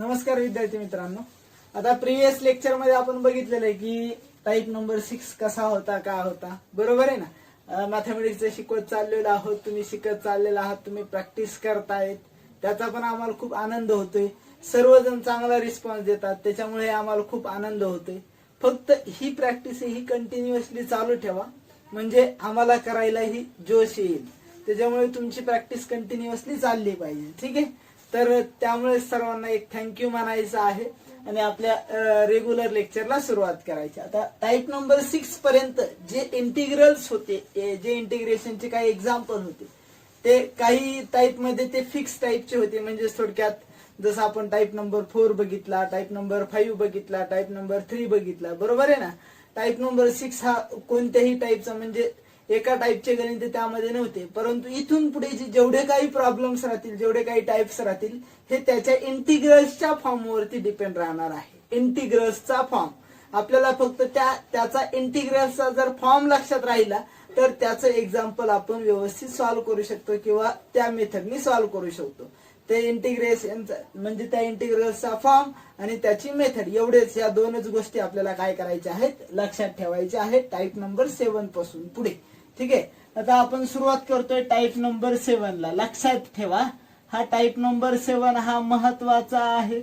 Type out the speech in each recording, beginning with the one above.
नमस्कार विद्यार्थी मित्रांनो. आता प्रिव्हियस लेक्चर मध्ये आपण बघितलेलं आहे की टाइप नंबर 6 कसा होता, काय होता, बरोबर आहे ना. मॅथमॅटिक्सचं शिकवत चाललेलो आहोत, तुम्ही शिकत चाललेला आहात, तुम्ही प्रॅक्टिस करतायत, त्याचा पण आम्हाला खूप आनंद होतोय. सर्वजण चांगला रिस्पॉन्स देतात, त्याच्यामुळे आम्हाला खूप आनंद होतोय. फक्त ही प्रॅक्टिस ही कंटिन्युअसली चालू ठेवा, म्हणजे आम्हाला करायलाही जोश येईल. त्याच्यामुळे तुमची प्रॅक्टिस कंटिन्युअसली चालली पाहिजे, ठीक आहे. तर त्यामुळे सर्वांना एक थँक्यू म्हणायचं आहे आणि आपल्या रेग्युलर लेक्चरला सुरुवात करायची. आता टाइप नंबर 6 पर्यंत जे इंटिग्रल्स होते, जे इंटिग्रेशनचे काही एक्झाम्पल होते, ते काही टाइप मध्ये ते फिक्स टाइपचे होते. म्हणजे थोडक्यात जसं आपण टाइप नंबर 4 बघितला, टाइप नंबर 5 बघितला, टाइप नंबर 3 बघितला, बरोबर आहे ना. टाइप नंबर 6 हा कोणत्याही टाइपचा म्हणजे एका टाइपचे गणित त्यामध्ये नव्हते. परंतु इथून पुढे जेवढे काही प्रॉब्लेम्स राहतील, जेवढे काही टाइप्स राहतील, हे त्याच्या इंटिग्रल्सच्या फॉर्मवरती डिपेंड राहणार आहे. इंटिग्रल्सचा फॉर्म आपल्याला फक्त त्याचा इंटिग्रल्सचा जर फॉर्म लक्षात राहिला तर त्याचं एक्झाम्पल आपण व्यवस्थित सॉल्व्ह करू शकतो किंवा त्या मेथडनी सॉल्व्ह करू शकतो. ते इंटिग्रेशन म्हणजे त्या इंटिग्रल्सचा फॉर्म आणि त्याची मेथड, एवढेच, या दोनच गोष्टी आपल्याला काय करायच्या आहेत, लक्षात ठेवायच्या आहेत टाइप नंबर 7 पासून पुढे, ठीक आहे. आता आपण सुरुवात करतोय टाइप नंबर 7 ला. लक्षात ठेवा, हा टाइप नंबर 7 हा महत्वाचा आहे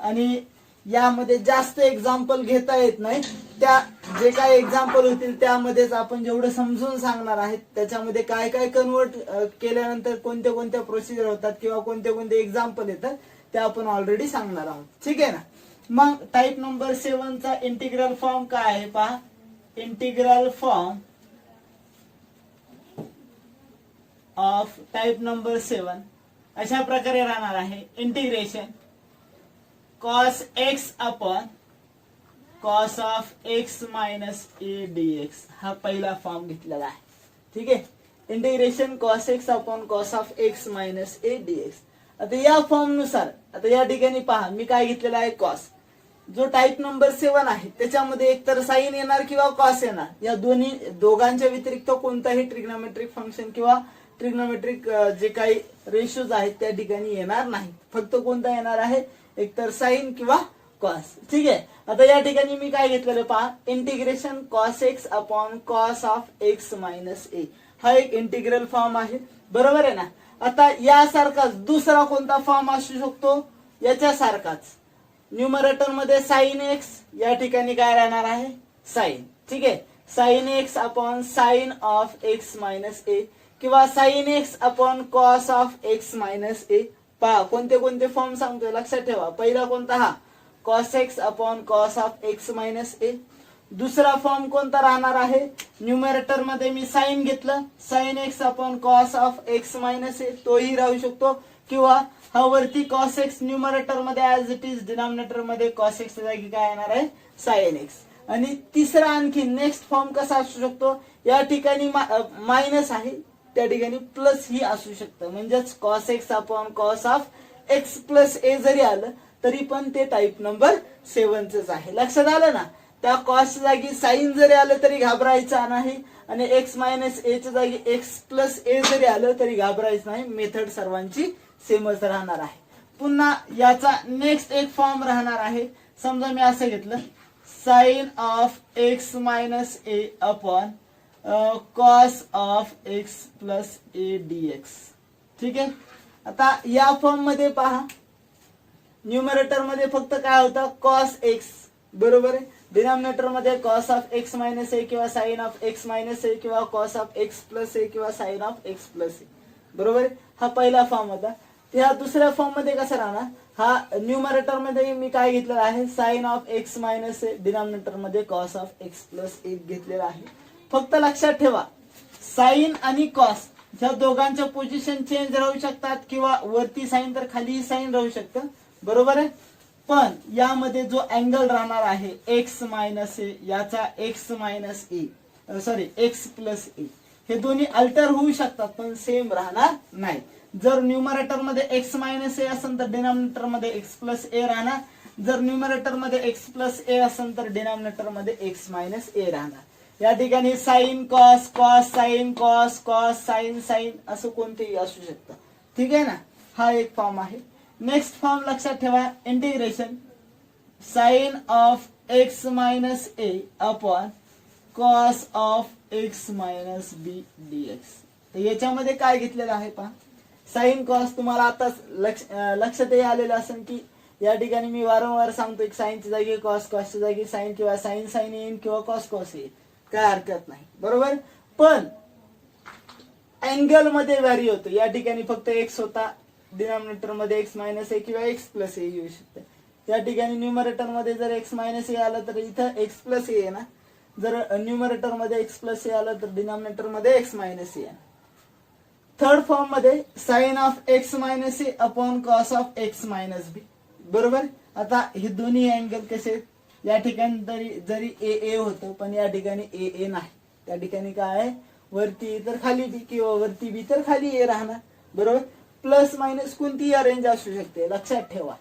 आणि यामध्ये जास्त एक्झाम्पल घेता येत नाही. त्या जे काही एक्झाम्पल होतील त्यामध्येच आपण जेवढं समजून सांगणार आहेत, त्याच्यामध्ये काय काय कन्वर्ट केल्यानंतर कोणत्या कोणत्या प्रोसिजर होतात किंवा कोणते कोणते एक्झाम्पल येतात ते आपण ऑलरेडी सांगणार आहोत, ठीक आहे ना. मग टाइप नंबर 7 चा इंटिग्रल फॉर्म काय आहे पहा. Integral form of type number 7 अशा प्रकारे राहणार आहे. Integration cos x upon cos of x minus a dx हा पहिला फॉर्म घेतलेला आहे, ठीक आहे. Integration cos x upon cos of x minus a dx. आता या फॉर्म नुसार आता या ठिकाणी पहा, मी काय घेतलेला आहे, cos. जो टाइप नंबर 7 आहे त्याच्यामध्ये एकतर साइन येणार किंवा कॉस येणार. या दोघांच्या व्यतिरिक्त कोणताही ट्रिग्नोमेट्रिक फंक्शन किंवा ट्रिग्नोमेट्रिक जे काही रेशोज आहेत त्या ठिकाणी येणार नाही. फक्त कोणता येणार आहे, एकतर साइन किंवा कॉस, ठीक आहे. आता या ठिकाणी मी काय घेतलेलं पहा, integration cos x upon cos of x minus a हा एक इंटिग्रल फॉर्म आहे, बरोबर आहे ना. आता यासारखाच दुसरा कोणता फॉर्म असू शकतो, याच्यासारखाच न्यूमरेटर मध्ये साइन एक्स, या ठिकाणी काय राहणार आहे, साइन, ठीक आहे. Sine x upon sine of x minus a किंवा sine x upon cos of x minus a. पहा कोणते कोणते फॉर्म सांगतोय, लक्षात ठेवा. पहिला कोणता, हा cos x upon cos of x minus a. दुसरा फॉर्म कोणता राहणार आहे, न्यूमरेटर मध्ये मी साइन घेतलं, sine x upon cos of x minus a, तोही राहू शकतो. किंवा हा वरती कॉस एक्स न्यूमरेटर मध्ये ऍज इट इज, डिनॉमिनेटर मध्ये कॉस एक्स जागी काय येणार आहे, साइन एक्स. आणि तिसरा आणखी नेक्स्ट फॉर्म कसा असू शकतो, या ठिकाणी मायनस आहे, त्या ठिकाणी प्लस ही असू शकतं. म्हणजेच cos x upon cos of x plus a जरी आलं तरी पण ते टाइप नंबर 7च आहे. लक्षात आलं ना. त्या कॉस जागी साइन जरी आलं तरी घाबरायचं नाही आणि एक्स मायनस ए च्या जागी एक्स प्लस ए जरी आलं तरी घाबरायचं नाही. मेथड सर्वांची सेमच राहणार आहे. पुन्हा याचा नेक्स्ट एक फॉर्म राहणार आहे. समजा मी असं घेतलं, sine of x minus a upon cos of x plus a dx, ठीक आहे. आता या फॉर्म मध्ये पहा, न्यूमरेटर मध्ये फक्त काय होतं, कॉस एक्स, बरोबर आहे. डिनॉमिनेटर मध्ये cos of x minus a किंवा sign of x minus a किंवा कॉस ऑफ एक्स प्लस ए किंवा sign of x plus a, बरोबर आहे. हा पहिला फॉर्म होता. त्या दुसऱ्या फॉर्म मध्ये कसं राहणार, हा न्यूमरेटर मध्ये मी काय घेतलेला आहे, sine of x minus a, denominator मध्ये cos of x plus a घेतलेला आहे. फक्त लक्षात ठेवा, साइन आणि कॉस ह्या दोघांच्या पोझिशन चेंज राहू शकतात किंवा वरती साइन तर खाली साइन राहू शकतं, बरोबर आहे. पण यामध्ये जो अँगल राहणार आहे एक्स मायनस ए, याचा एक्स मायनस ए, सॉरी एक्स प्लस ए, हे दोन्ही अल्टर होऊ शकतात पण सेम राहणार नाही. जर न्यूमरेटर मध्ये एक्स मायनस ए असेल तर डिनॉमिनेटर मध्ये एक्स प्लस ए राहणार. जर न्यूमरेटर मध्ये एक्स प्लस ए असेल तर डिनॉमिनेटर मध्ये एक्स मायनस ए राहणार. या ठिकाणी sine cos, cos sine, cos cos sine, sine असं कोणतेही असू शकतं, ठीक आहे ना. हा एक फॉर्म आहे. नेक्स्ट फॉर्म लक्षात ठेवा, integration sine of x minus a upon cos of x minus b dx. तर याच्यामध्ये काय घेतलेलं आहे पहा, साइन कॉस. तुम्हाला आताच लक्षात आलेलं असेल की या ठिकाणी मी वारंवार सांगतो की साइनच्या जागी कॉस, कॉसच्या जागी साइन किंवा साइन साइन येईन किंवा कॉस कॉस येईल, काय हरकत नाही, बरोबर. पण अँगल मध्ये व्हॅरी होतो. या ठिकाणी फक्त एक्स होता, डिनॉमिनेटर मध्ये एक्स मायनस ए किंवा एक्स प्लस ए येऊ शकते. या ठिकाणी न्यूमरेटर मध्ये जर एक्स मायनस ए आलं तर इथं एक्स प्लस ए ना, जर न्यूमरेटर मध्ये एक्स प्लस ए आलं तर डिनॉमिनेटर मध्ये x minus a. Third form मध्ये sine of x minus a upon cos of x minus b, बरोबर. आता हे दोन्ही अँगल कसे, या ठिकाणी जरी ए ए होतं पण या ठिकाणी ए ए नाही. त्या ठिकाणी काय आहे, वरती तर खाली बी किंवा वरती बी तर खाली ए राहणार, बरोबर. प्लस मायनस कोणतीही अरेंज असू शकते, लक्षात ठेवा.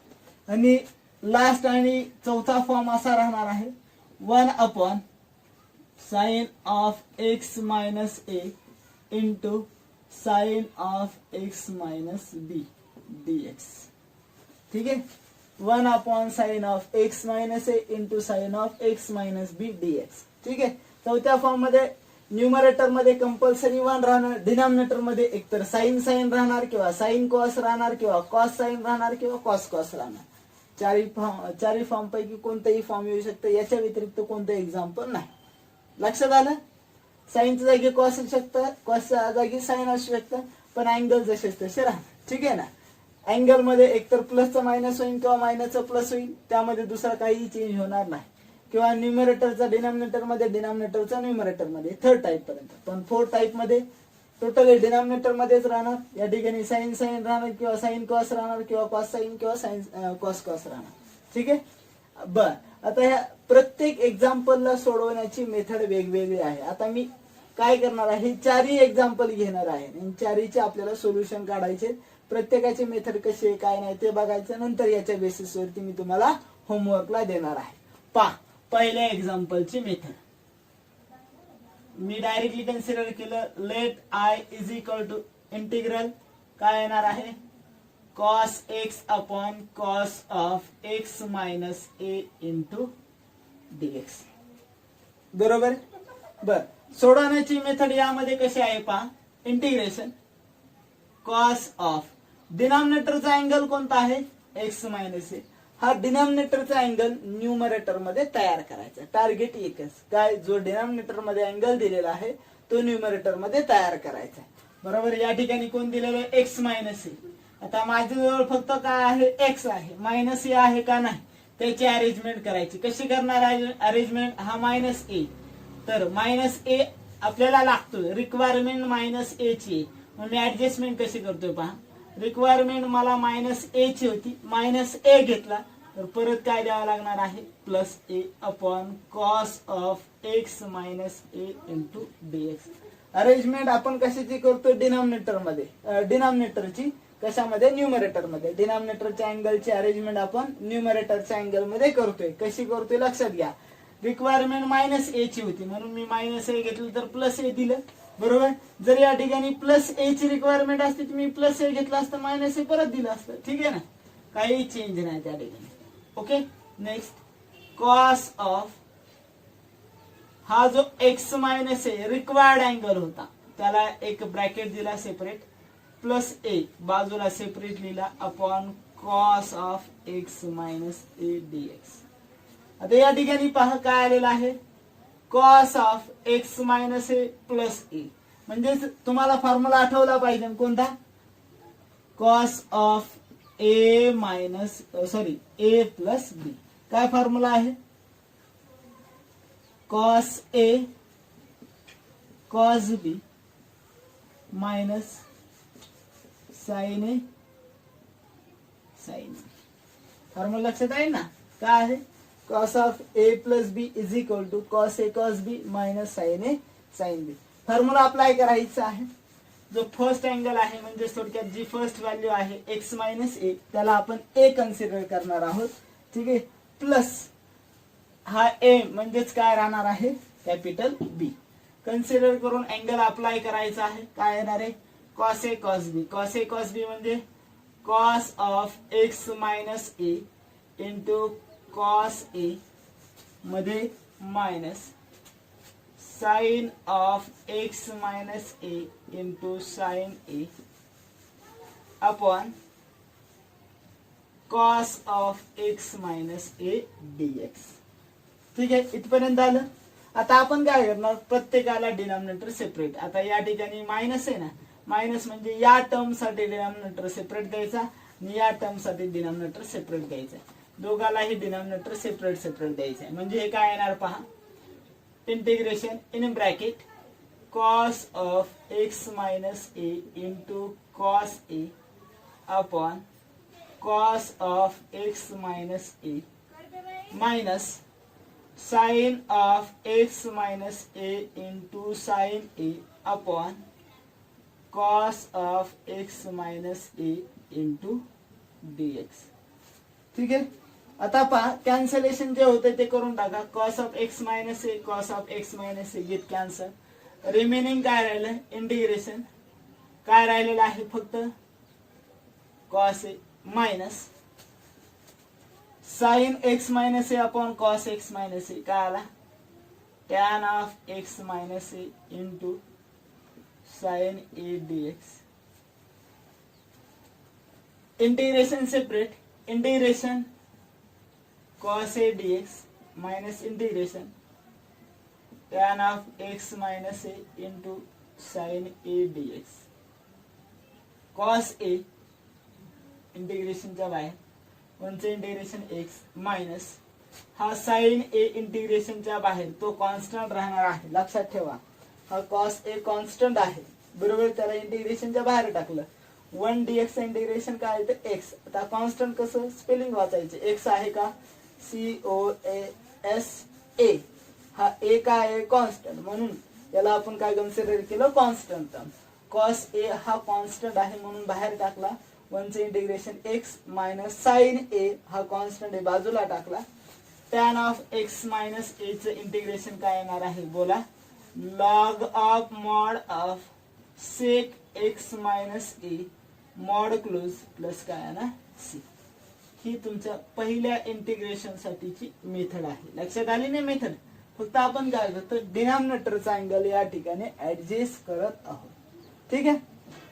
आणि लास्ट आणि चौथा फॉर्म असा राहणार आहे, 1 upon sine of x minus A into sine of x minus b dx. ठीक आहे, 1 upon sine of x minus A into sine of x minus b dx. ठीक आहे. चौथ्या फॉर्म मध्ये न्यूमरेटर मध्ये कंपल्सरी 1 राहणार, डिनॉमिनेटर मध्ये एकतर साइन साइन राहणार किंवा साइन कॉस राहणार किंवा कॉस साइन राहणार किंवा कॉस कॉस राहणार. चारही फॉर्म पैकी कोणतेही फॉर्म येऊ शकतं, याच्या व्यतिरिक्त कोणतं एक्झाम्पल नाही. लक्षात आलं. साइनच्या जागी कॉस असू शकतं, कॉसच्या जागी साइन असू शकतं, पण अँगल जसे तसे राहणार. ठीक आहे ना. अँगल मध्ये एकतर प्लसचा मायनस होईल किंवा मायनसचा प्लस होईल, त्यामध्ये दुसरा काही चेंज होणार नाही. किंवा न्यूमरेटरचा डिनॉमिनेटर मध्ये, डिनॉमिनेटरचा न्यूमरेटर मध्ये, थर्ड टाइप पर्यंत. पण फोर्थ टाइप मध्ये टोटली डिनॉमिनेटर मध्येच राहणार. या ठिकाणी साइन साइन राहणार किंवा साइन कॉस राहणार किंवा कॉस साइन किंवा साइन कॉस कॉस राहणार. ठीक आहे. बर, आता ह्या प्रत्येक एक्झाम्पलला सोडवण्याची मेथड वेगवेगळी आहे. आता मी काय करणार आहे, चारही एक्झाम्पल घेणार आहे, चारहीचे आपल्याला सोल्युशन काढायचे. प्रत्येकाची मेथड कशी आहे काय नाही ते बघायचं. नंतर याच्या बेसिसवरती मी तुम्हाला होमवर्कला देणार आहे. पहा, पहिल्या एक्झाम्पलची मेथड मी डायरेक्टली कन्सिडर केलं. Let I is equal to integral काय येणार आहे, cos x upon cos of x minus A into dx, बरोबर. बर, सोडवण्याची मेथड यामध्ये कशी आहे पहा, इंटिग्रेशन कॉस ऑफ डिनॉमिनेटरचा अँगल कोणता आहे, एक्स मायनस ए. हा डिनॉमिनेटरचा अँगल न्यूमरेटर मध्ये तयार करायचा. टार्गेट एकच काय, जो डिनॉमिनेटर मध्ये अँगल दिलेला आहे तो न्यूमरेटर मध्ये तयार करायचा, बरोबर. या ठिकाणी कोण दिलेलं आहे, एक्स मायनस ए. आता माझ्याजवळ फक्त काय आहे, एक्स आहे, मायनस ए आहे का नाही त्याची अरेंजमेंट करायची. कशी करणार अरेंजमेंट, हा मायनस ए, तर मायनस ए आपल्याला लागतोय, रिक्वायरमेंट मायनस ए ची. मग मी ऍडजस्टमेंट कशी करतोय पहा, रिक्वायरमेंट मला मायनस ए ची होती, मायनस ए घेतला तर परत काय द्यावं लागणार आहे, plus A upon cos of x minus A into dx. Arrangement आपण कशाची करतोय, डिनॉमिनेटर मध्ये, डिनॉमिनेटरची कशामध्ये, न्यूमरेटर मध्ये. डिनॉमिनेटरच्या अँगलची अरेंजमेंट आपण न्यूमरेटरच्या अँगल मध्ये करतोय. कशी करतोय लक्षात घ्या, रिक्वायरमेंट मायनस ए ची होती म्हणून मी मायनस ए घेतलं तर प्लस ए दिलं, बरोबर. जर या ठिकाणी प्लस ए ची रिक्वायरमेंट असती तर मी प्लस ए घेतलं असतं, मायनस ए परत दिलं असतं. ठीक आहे ना, काही चेंज नाही त्या ठिकाणी. ओके. नेक्स्ट, कॉस ऑफ हा जो एक्स मायनस ए रिक्वायर्ड अँगल होता त्याला एक ब्रॅकेट दिला सेपरेट, प्लस ए बाजूला सेपरेट लिहिला upon cos of x minus a dx. आता या ठिकाणी पहा काय आलेलं आहे, cos of x minus a plus a. म्हणजे तुम्हाला फॉर्म्युला आठवला पाहिजे कोणता, cos of A minus sorry a plus b. काय फॉर्म्युला आहे, cos a cos b minus sine a sine. Formula लक्षात आहे ना, काय आहे, cos of a plus b is equal to cos a cos b minus sine a sine B. Formula apply करायचा आहे. जो फर्स्ट अँगल आहे म्हणजे थोडक्यात जी फर्स्ट व्हॅल्यू आहे एक्स मायनस ए त्याला आपण ए कन्सिडर करणार आहोत. ठीक आहे. प्लस हा ए म्हणजेच काय राहणार आहे, कॅपिटल बी. कन्सिडर करून अँगल अप्लाय करायचा आहे. काय येणार आहे, cos a cos b. Cos a cos b म्हणजे cos of x minus A into cos a मध्ये minus sine of x minus A into sine a upon cos of x minus a dx. ठीक आहे, इथपर्यंत आलं. आता आपण काय करणार, प्रत्येकाला डिनॉमिनेटर सेपरेट. आता या ठिकाणी मायनस आहे ना, मायनस म्हणजे या टर्म साठी डिनॉमिनेटर सेपरेट द्यायचा आणि या टर्म साठी डिनॉमिनेटर सेपरेट द्यायचा. दोघालाही डिनॉमिनेटर सेपरेट सेपरेट द्यायचं. म्हणजे हे काय येणार पहा, integration in bracket cos of x minus A into cos a upon cos of x minus a minus sine of x minus A into sine a upon cos of x minus A into dx. ठीक आहे, आता पहा cancellation जे होते ते करून टाका. Cos of x minus a cos of x minus a get cancel. Remaining काय राहिलं, इंटिग्रेशन काय राहिलेलं आहे, फक्त cos a minus sine x minus a upon cos x minus a काय आला, tan of x minus A into sine a dx. Integration separate, integration cos a dx minus integration tan of x minus a into sin a dx. cos a इंटिग्रेशनच्या बाहेर वनचे integration x minus हा sin a इंटिग्रेशनच्या बाहेर तो constant राहणार आहे. लक्षात ठेवा, हा cos a constant आहे बरोबर, त्याला इंटिग्रेशनच्या बाहेर टाकलं. 1 dx इंटिग्रेशन काय आहे तर x. आता कॉन्स्टंट कसं स्पेलिंग वाचायचे, x आहे का COAS A, हा ए काय आहे कॉन्स्टंट, म्हणून याला आपण काय कन्सिडर केलं कॉन्स्टंट टर्म. कॉस ए हा कॉन्स्टंट आहे म्हणून बाहेर टाकला. 1 चे integration x minus sine a हा कॉन्स्टंट आहे बाजूला टाकला. Tan of x minus a चं इंटिग्रेशन काय येणार आहे बोला, log of mod of sec x minus a mod close plus काय आहे ना सी. ही तुमच्या पहिल्या इंटिग्रेशन साठीची मेथड आहे. लक्षात आली नाही मेथड, फक्त आपण काय करतो डिनॉमिनेटरचा अँगल या ठिकाणी ऍडजस्ट करत आहोत. ठीक आहे,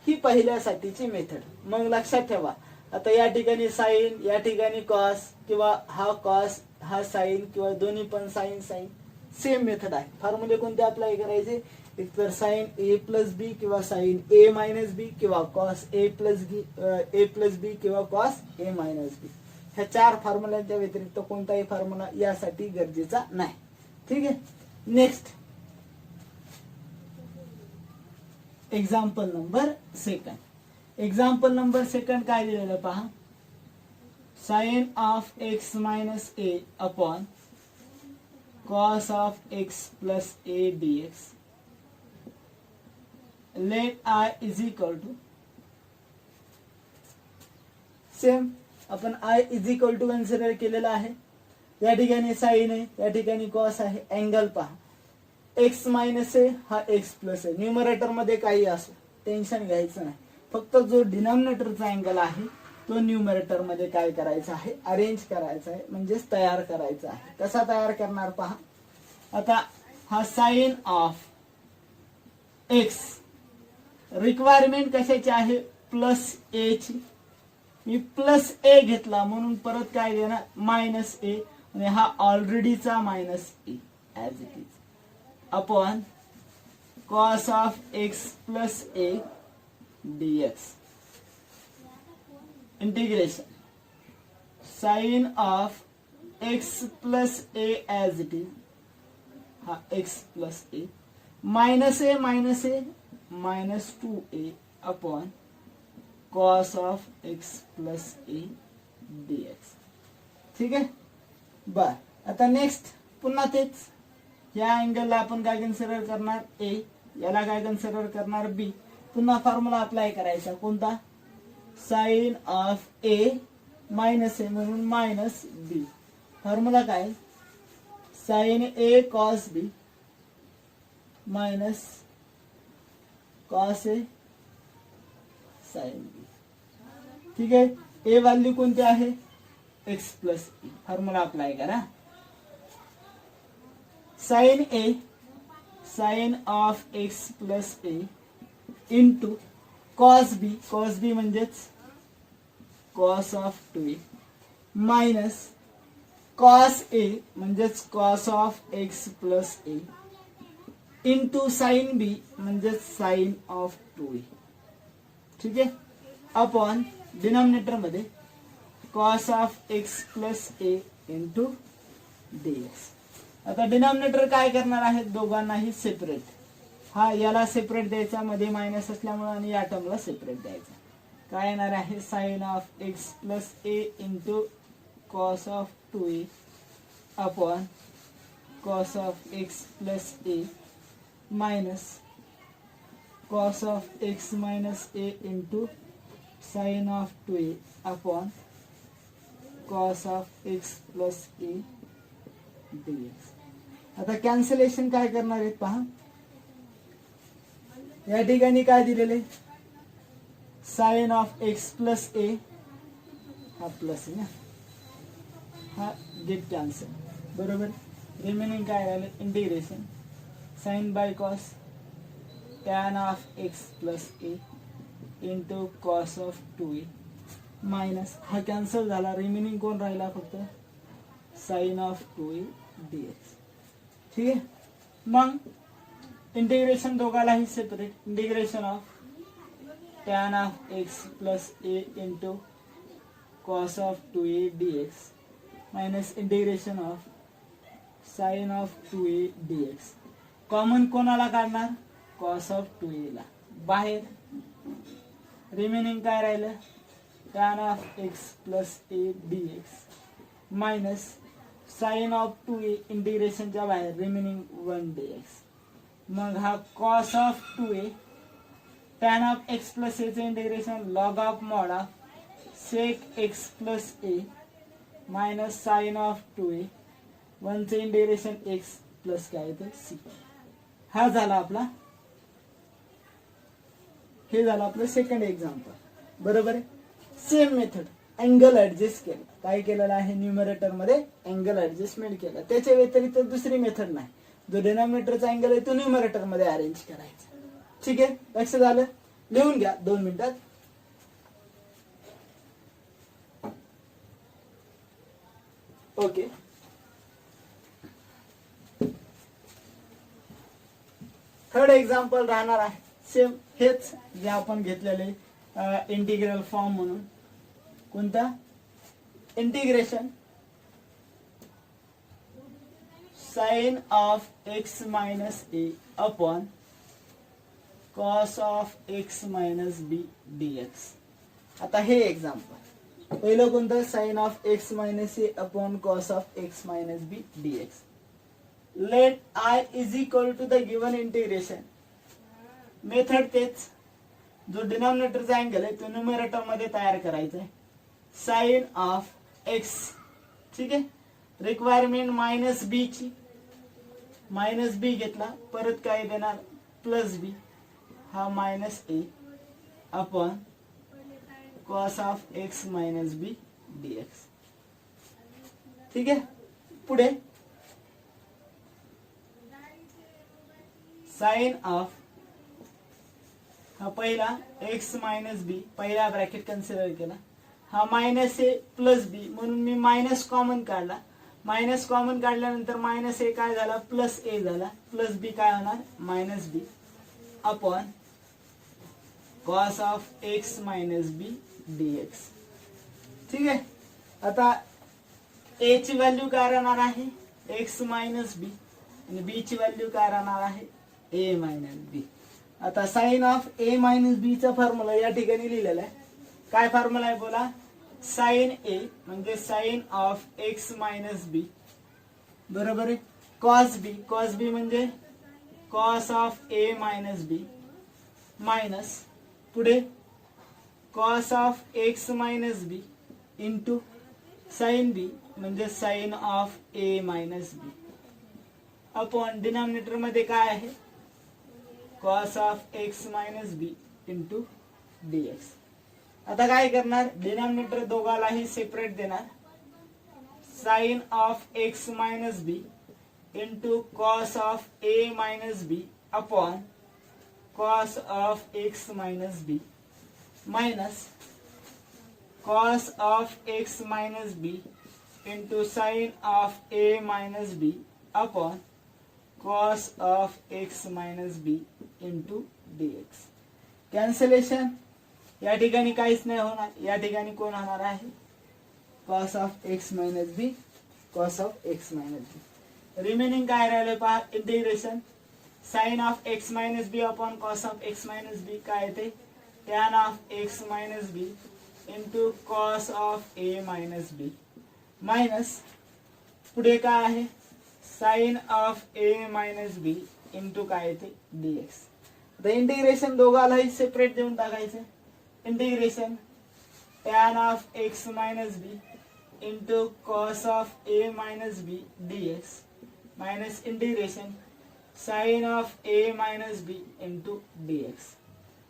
ही पहिल्यासाठीची मेथड. मग लक्षात ठेवा, आता या ठिकाणी साइन या ठिकाणी कॉस किंवा हा कॉस हा साइन किंवा दोन्ही पण साइन साइन सेम मेथड आहे. फॉर्म्युले कोणते अप्लाय करायचे, एक तर साइन ए प्लस बी किंवा साइन ए मायनस बी किंवा कॉस ए प्लस बी किंवा कॉस ए मायनस बी. ह्या 4 फॉर्म्युलांच्या व्यतिरिक्त कोणताही फॉर्म्युला यासाठी गरजेचा नाही. ठीक आहे, next example number second. Example number second काय दिलेलं पहा, sine of x minus a upon cos of x plus a dx. Let I is equal to same आपण I is equal to consider केलेला आहे. या ठिकाणी साइन आहे, या ठिकाणी कॉस आहे. अँगल पहा, एक्स मायनस आहे हा एक्स प्लस आहे. न्यूमरेटर मध्ये काही असो टेन्शन घ्यायचं नाही, फक्त जो डिनॉमिनेटरचा अँगल आहे तो न्यूमरेटर मध्ये काय करायचा आहे अरेंज करायचा आहे, म्हणजेच तयार करायचा आहे. कसा तयार करणार पहा, आता हा साइन ऑफ एक्स रिक्वायरमेंट कशाची आहे प्लस ए ची. मी प्लस ए घेतला म्हणून परत काय देणार मायनस ए, आणि हा ऑलरेडीचा minus a as it is upon cos of x plus a dx. Integration sine of x plus a as it is, हा x plus a minus a minus 2a upon cos of x plus a dx. ठीक आहे, बर. आता next पुन्हा तेच, या अँगलला आपण काय कन्सिडर करणार ए, याला काय कन्सिडर करणार बी. पुन्हा फॉर्म्युला अप्लाय करायचा कोणता, sine of A minus a म्हणून मायनस बी. फॉर्म्युला काय, sine a cos b minus cos a sine b. ठीक आहे. ए व्हॅल्यू कोणती आहे, x plus a. Formula apply करा. Sine a, sine of x plus a into cos b, cos b म्हणजेच cos of 2a minus cos a म्हणजेच cos of x plus a into sine b म्हणजेच sine of 2a. ठीक आहे. Upon denominator मध्ये cos of x plus a into dx. आता denominator काय करणार आहे, दोघांनाही सेपरेट. हा याला सेपरेट द्यायचा, मध्ये मायनस असल्यामुळे, आणि या टर्मला सेपरेट द्यायचा. काय येणार आहे, sine of x plus a into cos of 2a upon cos of x plus a minus cos of x minus A into sine of 2a upon cos of x plus a dx. आता cancellation काय करणार आहेत पहा. या ठिकाणी काय दिलेले, sine of x plus a, हा प्लस आहे ना, हा गेट कॅन्सल, बरोबर. रिमेनिंग काय राहिले, integration sine by cos tan of x plus a into cos of 2a minus, हा कॅन्सल झाला. रिमेनिंग कोण राहिला, फक्त साइन ऑफ 2a dx. ठीक आहे. मग इंटिग्रेशन दोघालाही separate, integration of tan of x plus a into cos of 2a dx minus integration of sine of 2a dx. Common कोणाला काढणार, कॉस ऑफ 2a ला बाहेर. रिमेनिंग काय राहिलं, tan of x plus a dx minus sine of 2a इंटिग्रेशनच्या बाहेर, remaining 1 dx. मग हा cos of 2a tan of x plus a चे integration log of mod of sec x plus a minus sine of 2a 1 चे integration x plus काय तर C. हा झाला आपला, हे झालं आपलं सेकंड एक्झाम्पल, बरोबर आहे. सेम मेथड, अँगल ऍडजस्ट केलं. काय केलेलं आहे, न्यूमरेटर मध्ये अँगल ऍडजस्टमेंट केलं. त्याच्या व्यतिरिक्त दुसरी मेथड नाही. जो डिनॉमिनेटरचा अँगल आहे तो न्यूमरेटर मध्ये अरेंज करायचा. ठीक आहे, लक्ष झालं. लिहून घ्या 2 मिनिटात. ओके. थर्ड एक्झाम्पल राहणार आहे सेम हेच जे आपण घेतलेले इंटिग्रल फॉर्म म्हणून. कोणता, integration sine of x minus a upon cos of x minus b dx. आता हे एक्झाम्पल पहिलं कोणतं, sine of x minus a upon cos of x minus b dx. Let I is equal to the given integration. Method तेच, जो डिनॉमिनेटरचा angle आहे तो numerator मध्ये तयार करायचा आहे. साइन ऑफ एक्स, ठीक आहे. रिक्वायरमेंट मायनस बी ची, मायनस बी घेतला, परत काय देणार, प्लस बी, हा minus a upon cos of x minus b dx. ठीक आहे. पुढे साइन ऑफ, हा पहिला एक्स मायनस बी, पहिला ब्रॅकेट कन्सिडर केला. हा मायनस ए प्लस बी, म्हणून मी मायनस कॉमन काढला. मायनस कॉमन काढल्यानंतर मायनस ए काय झाला, प्लस ए झाला. प्लस बी काय होणार, minus b upon cos of x minus b dx. ठीक आहे. आता ए ची व्हॅल्यू काय राहणार आहे, एक्स मायनस बी, आणि बी ची व्हॅल्यू काय राहणार आहे, ए मायनस बी. आता साइन ऑफ ए मायनस बी चा फॉर्म्युला या ठिकाणी लिहिलेला आहे. काय फॉर्म्युला आहे बोला, साइन ए म्हणजे sine of x minus b बरोबर आहे, कॉस बी, कॉस बी म्हणजे cos of A minus B minus पुढे cos of x minus B into sine b म्हणजे sine of A minus b upon denominator मध्ये काय आहे, cos of x minus B into dx. आता काय करणार, denominator दोघालाही सेपरेट देणार, sine of x minus B into cos of A minus b upon cos of x minus B minus cos of x minus b into sin of a minus b upon cos of x minus b into dx. Cancellation, या ठिकाणी काहीच नाही होणार, या ठिकाणी कोण होणार आहे, cos of x minus b cos of x minus b. Remaining काय राहिले पहा, integration sin of x minus b upon cos of x minus b काय येते, tan of x minus b into cos of A minus B minus पुढे काय आहे, sine of A minus B into काय येते डीएक्स. आता integration दोघालाही separate देऊन टाकायचे, integration tan of x minus B into cos of A minus b dx minus integration sine of A minus B into dx.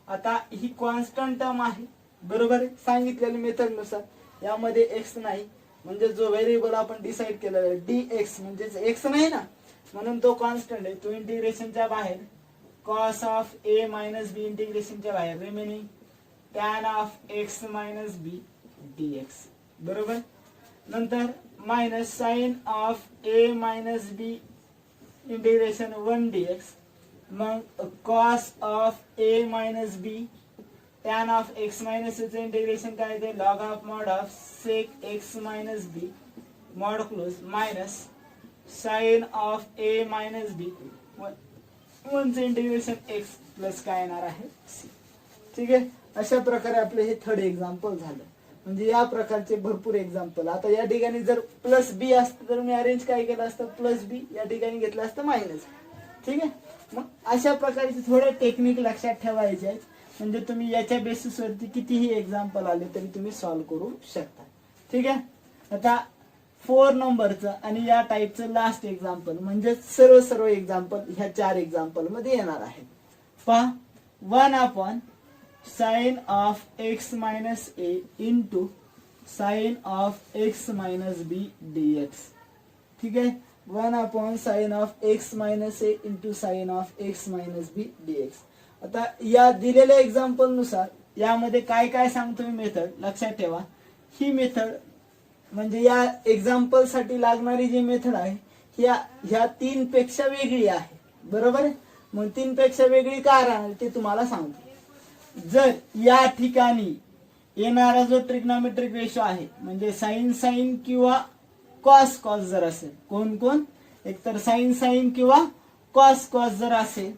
आता ही constant term आहे, बरोबर आहे, सांगितलेल्या मेथड नुसार. यामध्ये एक्स नाही, म्हणजे जो व्हेरिएबल आपण डिसाइड केलेला आहे डी एक्स म्हणजे एक्स नाही ना, म्हणून तो कॉन्स्टंट आहे, तो इंटिग्रेशनच्या बाहेर. Cos of A minus b इंटिग्रेशनच्या बाहेर, remaining tan of x minus b dx, बरोबर. नंतर minus sine of A minus B integration 1 dx, मग cos of A minus b tan of x minus चे इंटिग्रेशन काय ते log of mod of sec x minus b mod close minus sin of a minus b 1 चे integration x plus काय येणार आहे c. ठीक आहे, अशा प्रकारे आपले हे थर्ड एक्झाम्पल झालं. म्हणजे या प्रकारचे भरपूर एक्झाम्पल. आता या ठिकाणी जर प्लस बी असतं तर मी अरेंज काय केलं असतं, प्लस बी, या ठिकाणी घेतलं असतं मायनस. ठीक आहे, मग अशा प्रकारचे थोडे टेक्निक लक्षात ठेवायचे आहेत, म्हणजे तुम्ही याच्या बेसिस वरती कितीही एक्झाम्पल आले तरी तुम्ही सॉल्व्ह करू शकता. ठीक आहे, आता 4 नंबरचं आणि या टाईपचं लास्ट एक्झाम्पल म्हणजे सर्व एक्झाम्पल ह्या 4 एक्झाम्पल मध्ये येणार आहेत. पहा, 1 upon sine of x minus A into sine of x minus b dx. ठीक आहे, 1 upon sine of x minus A into sine of x minus b dx. आता या दिलेल्या एक्झाम्पल नुसार यामध्ये काय काय सांगतो मी मेथड लक्षात ठेवा. ही मेथड म्हणजे या एक्झाम्पल साठी लागणारी जी मेथड आहे ह्या 3 पेक्षा वेगळी आहे, बरोबर आहे. मग 3 पेक्षा वेगळी का राहणार ते तुम्हाला सांगतो. जर या ठिकाणी येणारा जो ट्रिग्नॉमेट्रिक रेशो आहे म्हणजे साइन साइन किंवा कॉस कॉस जर असेल, कोण कोण एकतर साइन साइन किंवा कॉस कॉस जर असेल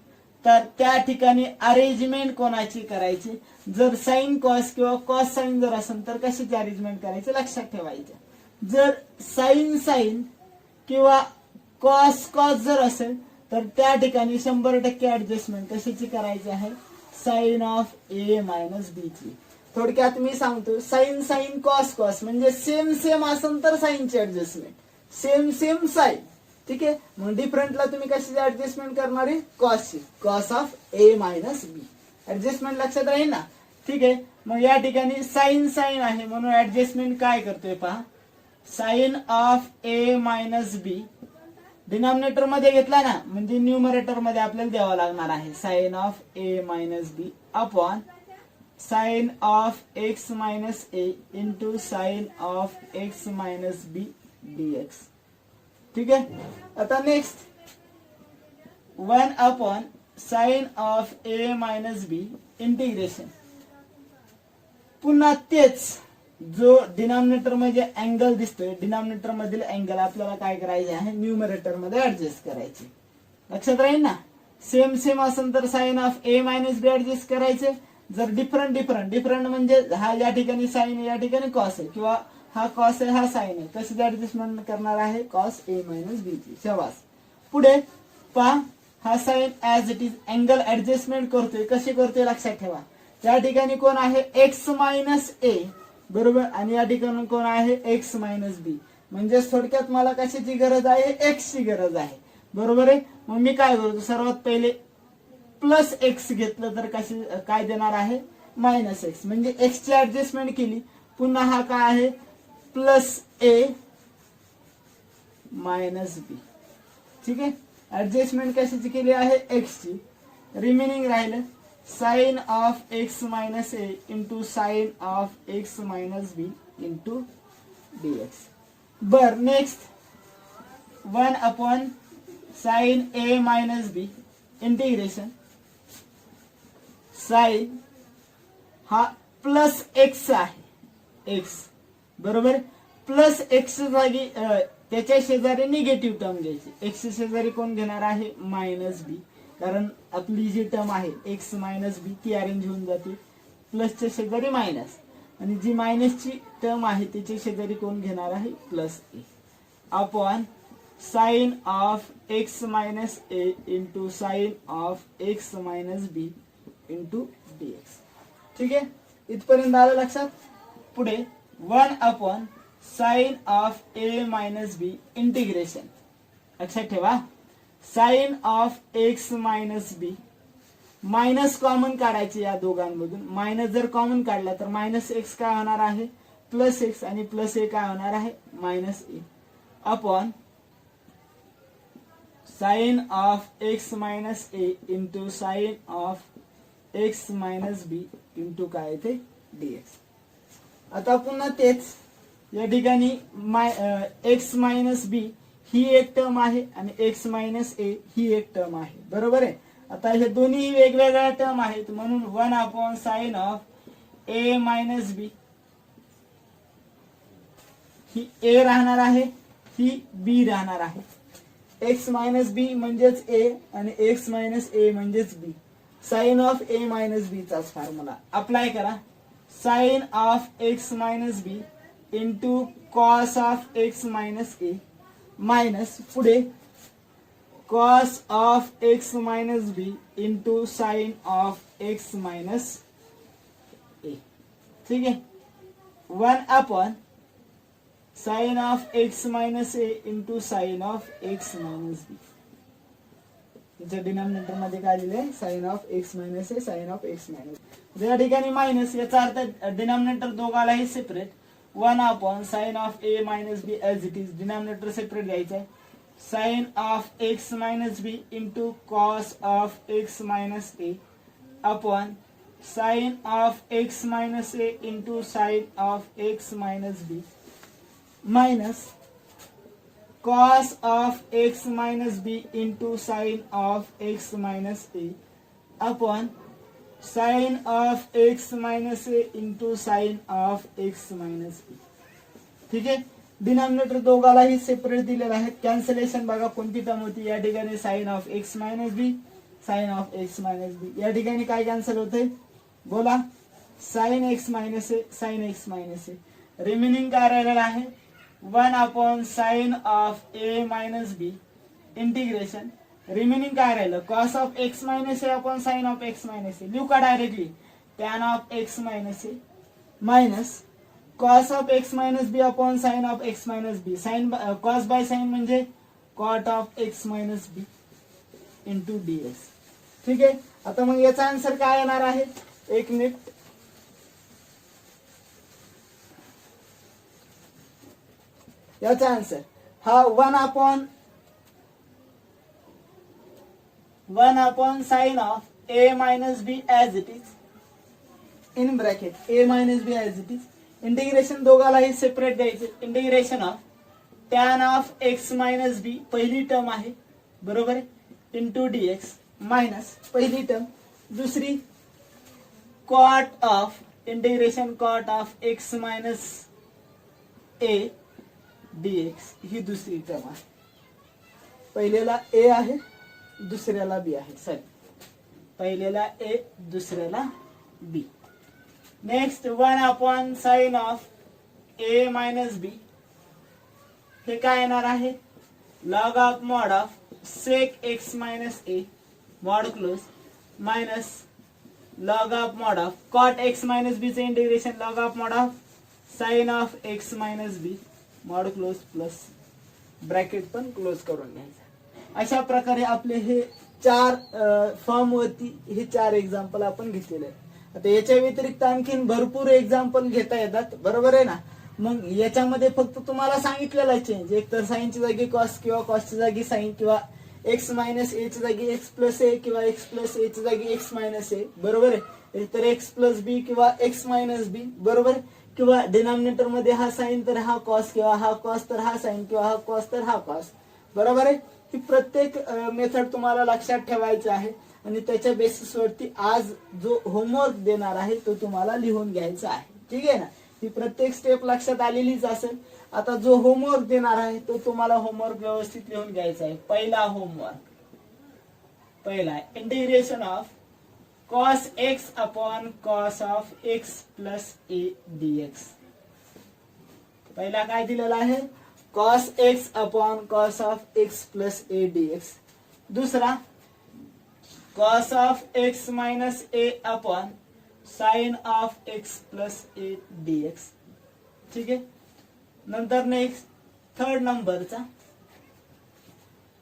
तर त्या ठिकाणी अरेंजमेंट कोणाची करायची, जर साइन कॉस किंवा कॉस साइन जर असेल तर कशाची अरेंजमेंट करायची लक्षात ठेवायचं. जर साइन साइन किंवा कॉस कॉस जर असेल तर त्या ठिकाणी 100% ऍडजस्टमेंट कशाची करायची आहे, sine of A minus b ची. थोडक्यात मी सांगतो, साइन साइन कॉस कॉस म्हणजे सेम सेम असेल तर साइनची ऍडजस्टमेंट, सेम सेम साइन. ठीक आहे, मग डिफरंटला तुम्ही कशाची ऍडजस्टमेंट करणार आहे, कॉसची, cos of A minus b. Adjustment लक्षात राहील ना. ठीक आहे, मग या ठिकाणी साइन साइन आहे म्हणून ऍडजस्टमेंट काय करतोय पहा, sine of A minus b denominator मध्ये घेतला ना, म्हणजे न्यूमरेटर मध्ये आपल्याला द्यावा लागणार आहे sine of A minus b upon sine of x minus A into sine of x minus b dx. ठीक आहे, आता next 1 upon sine of A minus B integration. पुन्हा तेच जो डिनॉमिनेटर मध्ये अँगल दिसतोय, डिनॉमिनेटर मधील अँगल आपल्याला काय करायचे आहे, न्यूमरेटर मध्ये ऍडजस्ट करायचे. लक्षात राहील ना. सेम सेम असेल तर sine of A minus b adjust करायचे, जर डिफरंट म्हणजे हा या ठिकाणी साइन या ठिकाणी कॉस आहे किंवा हा कॉस आहे हा साइन आहे, कशी ऍडजस्टमेंट करणार आहे, कॉस ए मायनस बी ची. शाबास. पुढे पहा, हा sine as it is angle adjustment करतोय, कशी करतोय लक्षात ठेवा. त्या ठिकाणी कोण आहे, एक्स मायनस ए, बरोबर, आणि या ठिकाणी कोण आहे, एक्स मायनस बी. म्हणजे थोडक्यात मला कशाची गरज आहे, एक्स ची गरज आहे, बरोबर आहे. मग मी काय करतो, सर्वात पहिले प्लस एक्स घेतलं तर काय देणार आहे, मायनस एक्स, म्हणजे एक्स ची ऍडजस्टमेंट केली. पुन्हा हा काय आहे प्लस ए मायनस बी. ठीक आहे, ऍडजस्टमेंट कशाची केली आहे एक्स ची. रिमेनिंग राहिलं sine of x minus A into sine of x minus B into dx. बर next 1 upon sine a minus B integration sine हा प्लस एक्स आहे, एक्स बरोबर. प्लस एक्स जागी त्याच्या शेजारी निगेटिव्ह टर्म घ्यायची. एक्स शेजारी कोण घेणार आहे मायनस बी, कारण आपली जी टर्म आहे एक्स मायनस बी ती अरेंज होऊन जाते प्लसच्या शेजारी मायनस, आणि जी मायनसची टर्म आहे त्याच्या शेजारी कोण घेणार आहे plus A upon sine of x minus A into sine of x minus B into dx. ठीक आहे, इथपर्यंत आलं लक्षात. पुढे 1 upon sine of A minus B integration. लक्षात ठेवा sine of x minus B, minus common काढायचे या दोघांमधून. मायनस जर कॉमन काढला तर मायनस एक्स काय होणार आहे प्लस एक्स, आणि प्लस ए काय होणार आहे minus a upon sine of x minus A into sine of x minus B into काय ते डीएक्स. आता पुन्हा तेच या ठिकाणी एक्स मायनस बी ही एक टर्म आहे आणि एक्स मायनस ए ही एक टर्म आहे, बरोबर आहे. आता हे दोन्ही वेगवेगळ्या टर्म आहेत म्हणून 1 upon sine of A minus b ही ए राहणार आहे, ही बी राहणार आहे. एक्स मायनस बी म्हणजेच ए आणि एक्स मायनस ए म्हणजेच b. Sine of A minus b चाच फॉर्म्युला अप्लाय करा. Sine of x minus B into cos of x minus a minus पुढे cos of x minus B into sine of x minus a. ठीक आहे, 1 upon sine of x minus A into sine of x minus b. याच्या denominator मध्ये काय लिहिले sine of x minus a sine of x minus. या ठिकाणी minus, याचा अर्थ डिनॉमिनेटर दोघालाही separate. 1 upon sine of A minus b as it is, denominator separate घ्यायचं आहे. Sine of x minus B into cos of x minus a upon sine of x minus A into sine of x minus B minus cos of x minus b into sin of x minus a upon sin of x minus a into sin of x minus b. ठीक आहे, denominator दोघालाही separate दिलेला आहे. Cancellation बघा कोणती term होती या ठिकाणी sine of x minus b sine of x minus b. या ठिकाणी काय कॅन्सल होते बोला sine x minus a sine x minus a. Remaining काय राहिलेलं आहे 1 upon sine of A minus B integration. Remaining काय राहिलं cos of x minus a upon sine of x minus a. लिहू का directly tan of x minus a minus cos of x minus b upon sine of x minus b. Sine cos by sine म्हणजे cot of x minus B into dx. ठीक आहे, आता मग याचा answer काय येणार आहे एक मिनिट. याचा आन्सर हा 1 upon sine of A minus b as it is in bracket a minus b as it is. Integration दोघालाही सेपरेट द्यायचे. Integration of tan of x minus b पहिली टर्म आहे बरोबर इंटू डीएक्स मायनस पहिली term, दुसरी cot of integration cot of x minus a dx ही दुसरी term आहे. पहिलेला ए आहे दुसऱ्याला बी आहे, सॉरी पहिलेला ए दुसऱ्याला b. Next 1 upon sine of A minus b हे काय येणार आहे log of mod of sec x minus a mod close minus log of mod of cot x minus b चे integration log of mod of sine of x minus b mod close plus bracket पण close करून घ्यायचं. अशा प्रकारे आपले हे 4 form वरती हे 4 एक्झाम्पल आपण घेतलेले आहेत. आता याच्या व्यतिरिक्त आणखीन भरपूर एक्झाम्पल घेता येतात, बरोबर आहे ना. मग याच्यामध्ये फक्त तुम्हाला सांगितलेला चेंज, एक तर साईनची जागी कॉस किंवा कॉसची जागी साईन, किंवा एक्स मायनस ए ची जागी एक्स प्लस ए, किंवा एक्स प्लस ए ची जागी एक्स मायनस ए, बरोबर आहे. तर एक्स प्लस बी किंवा एक्स मायनस बी, बरोबर आहे. किंवा डिनॉमिनेटर मध्ये हा साईन तर हा कॉस, किंवा हा कॉस तर हा साईन, किंवा हा कॉस तर हा कॉस, बरोबर आहे. ही प्रत्येक मेथड तुम्हाला लक्षात ठेवायची आहे आणि त्याच्या बेसिसवरती आज जो होमवर्क देणार आहे तो तुम्हाला लिहून घ्यायचा आहे, ठीक आहे ना. ही प्रत्येक स्टेप लक्षात आलेलीच असेल. आता जो होमवर्क देणार आहे तो तुम्हाला होमवर्क व्यवस्थित लिहून घ्यायचा आहे. पहिला होमवर्क, पहिला integration of cos x upon cos of x plus a dx. पहिला काय दिलेला आहे, cos x upon cos of x plus a dx. दुसरा cos of x minus a upon sine of x plus a dx, ठीक आहे. नंतर next third नंबरचा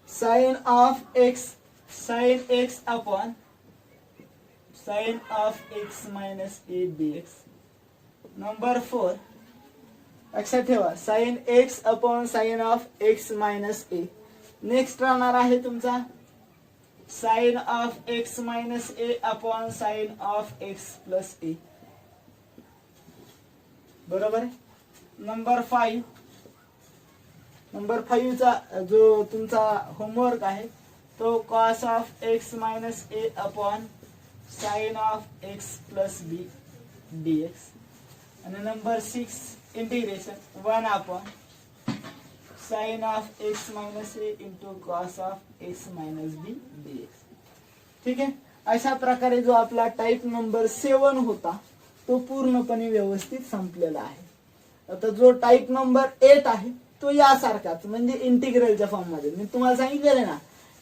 sine of x upon sine of x minus a dx. Number 4 लक्षात ठेवा, sine x upon sine of x minus a. Next राहणार आहे तुमचा sine of x minus a upon sine of x plus a, बरोबर. Number 5 चा जो तुमचा homework आहे तो cos of x minus a upon sine of x plus b dx. आणि number 6 integration 1 upon sine of x minus A into cos of x minus b dx, ठीक आहे. अशा प्रकारे जो आपला टाइप नंबर 7 होता तो पूर्णपणे व्यवस्थित संपलेला आहे. आता जो टाइप नंबर 8 आहे तो यासारखाच, म्हणजे इंटिग्रलच्या फॉर्म मध्ये. मी तुम्हाला सांगितलेलं ना,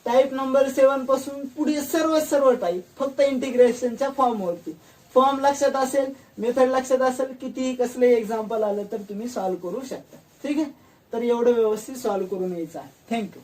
टाइप नंबर 7 पासून पुढे सर्व टाइप फक्त इंटिग्रेशनच्या फॉर्म वरती. फॉर्म लक्षात असेल, मेथड लक्षात असेल, कितीही कसले एक्झाम्पल आलं तर तुम्ही सॉल्व्ह करू शकता, ठीक आहे. तर एवढं व्यवस्थित सॉल्व्ह करून यायचं आहे. थँक्यू.